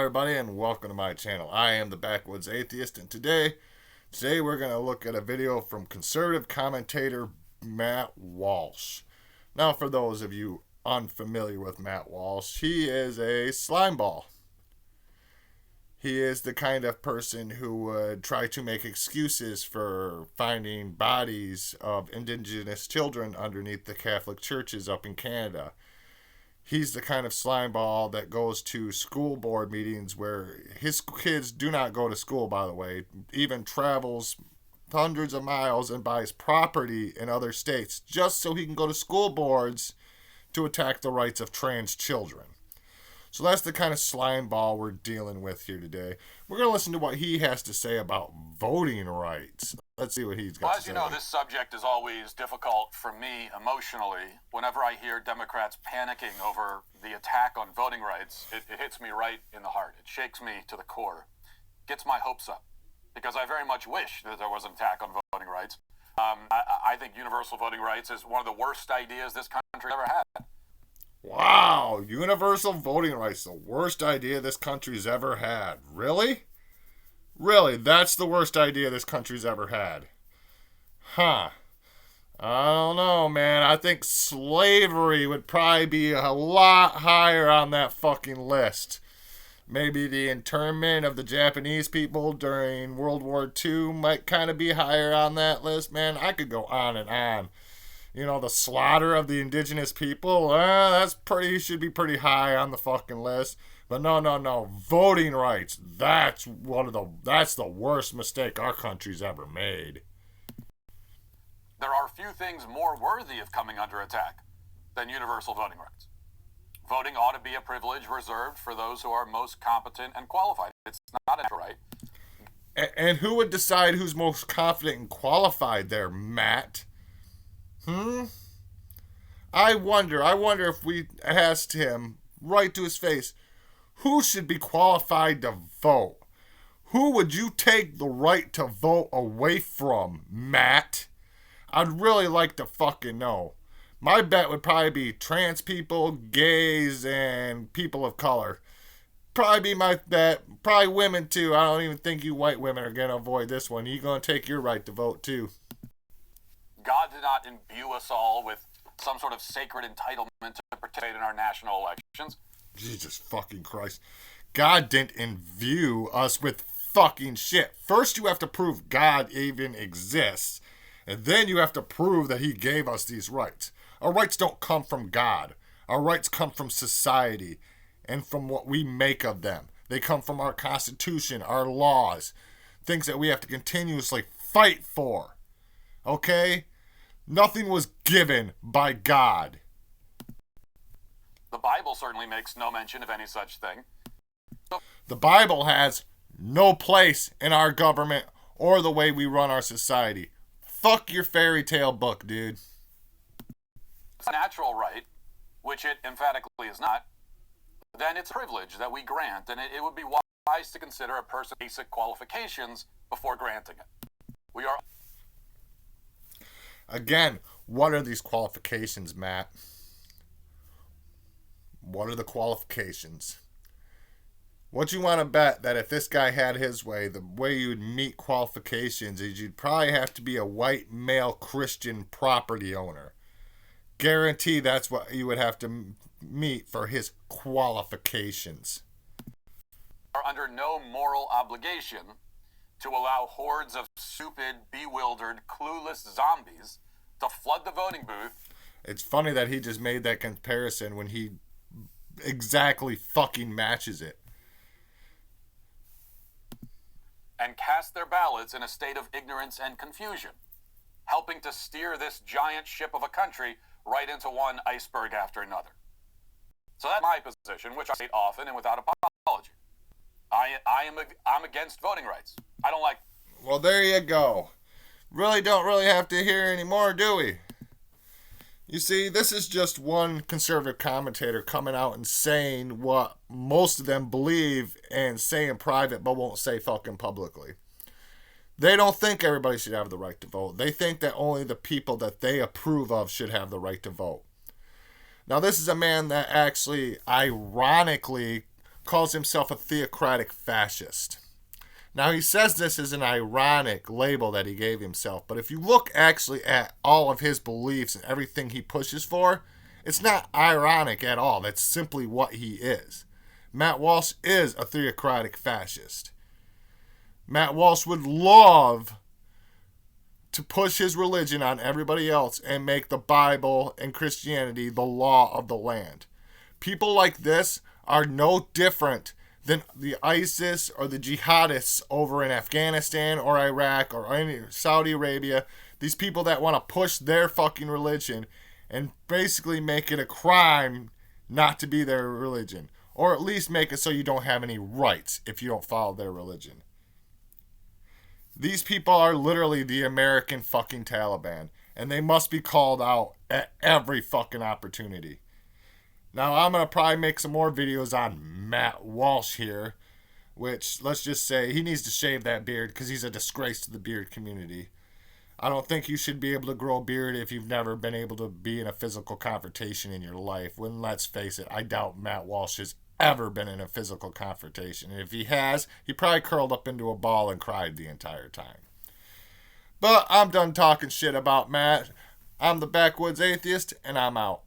everybody, and welcome to my channel. I am the Backwoods Atheist, and today we're going to look at a video from conservative commentator Matt Walsh. Now, for those of you unfamiliar with Matt Walsh, he is a slimeball. He is the kind of person who would try to make excuses for finding bodies of indigenous children underneath the Catholic churches up in Canada. He's the kind of slimeball that goes to school board meetings where his kids do not go to school, by the way, even travels hundreds of miles and buys property in other states just so he can go to school boards to attack the rights of trans children. So that's the kind of slimeball we're dealing with here today. We're going to listen to what he has to say about voting rights. Let's see what he's got to say. As you know, this subject is always difficult for me emotionally. Whenever I hear Democrats panicking over the attack on voting rights, it hits me right in the heart. It shakes me to the core. Gets my hopes up. Because I very much wish that there was an attack on voting rights. I think universal voting rights is one of the worst ideas this country ever had. Wow, universal voting rights, the worst idea this country's ever had. Really? Really, that's the worst idea this country's ever had. Huh. I don't know, man. I think slavery would probably be a lot higher on that fucking list. Maybe the internment of the Japanese people during World War II might kind of be higher on that list, man. I could go on and on. You know, the slaughter of the indigenous people, should be pretty high on the fucking list. But no. Voting rights, that's the worst mistake our country's ever made. There are few things more worthy of coming under attack than universal voting rights. Voting ought to be a privilege reserved for those who are most competent and qualified. It's not a right. And who would decide who's most confident and qualified there, Matt? I wonder if we asked him right to his face, who should be qualified to vote? Who would you take the right to vote away from, Matt? I'd really like to fucking know. My bet would probably be trans people, gays, and people of color. Probably be my bet. Probably women too. I don't even think you white women are going to avoid this one. You're going to take your right to vote too. God did not imbue us all with some sort of sacred entitlement to participate in our national elections. Jesus fucking Christ. God didn't imbue us with fucking shit. First you have to prove God even exists, and then you have to prove that he gave us these rights. Our rights don't come from God. Our rights come from society and from what we make of them. They come from our Constitution, our laws, things that we have to continuously fight for. Okay? Nothing was given by God. The Bible certainly makes no mention of any such thing. The Bible has no place in our government or the way we run our society. Fuck your fairy tale book, dude. It's a natural right, which it emphatically is not, then it's a privilege that we grant, and it would be wise to consider a person's basic qualifications before granting it. We are... Again, what are these qualifications, Matt? What are the qualifications? What you want to bet that if this guy had his way, the way you would meet qualifications is you'd probably have to be a white male Christian property owner. Guarantee that's what you would have to meet for his qualifications. Are under no moral obligation to allow hordes of stupid, bewildered, clueless zombies to flood the voting booth. It's funny that he just made that comparison when he exactly fucking matches it. And cast their ballots in a state of ignorance and confusion, helping to steer this giant ship of a country right into one iceberg after another. So that's my position, which I state often and without apology. I'm against voting rights. I don't like... Well, there you go. Don't really have to hear anymore, do we? You see, this is just one conservative commentator coming out and saying what most of them believe and say in private but won't say fucking publicly. They don't think everybody should have the right to vote. They think that only the people that they approve of should have the right to vote. Now, this is a man that actually, ironically, calls himself a theocratic fascist. Now, he says this is an ironic label that he gave himself, but if you look actually at all of his beliefs and everything he pushes for, it's not ironic at all. That's simply what he is. Matt Walsh is a theocratic fascist. Matt Walsh would love to push his religion on everybody else and make the Bible and Christianity the law of the land. People like this are no different than the ISIS or the jihadists over in Afghanistan or Iraq or any Saudi Arabia. These people that want to push their fucking religion and basically make it a crime not to be their religion. Or at least make it so you don't have any rights if you don't follow their religion. These people are literally the American fucking Taliban. And they must be called out at every fucking opportunity. Now, I'm going to probably make some more videos on Matt Walsh here, which, let's just say, he needs to shave that beard because he's a disgrace to the beard community. I don't think you should be able to grow a beard if you've never been able to be in a physical confrontation in your life. When, let's face it, I doubt Matt Walsh has ever been in a physical confrontation. And if he has, he probably curled up into a ball and cried the entire time. But I'm done talking shit about Matt. I'm the Backwoods Atheist, and I'm out.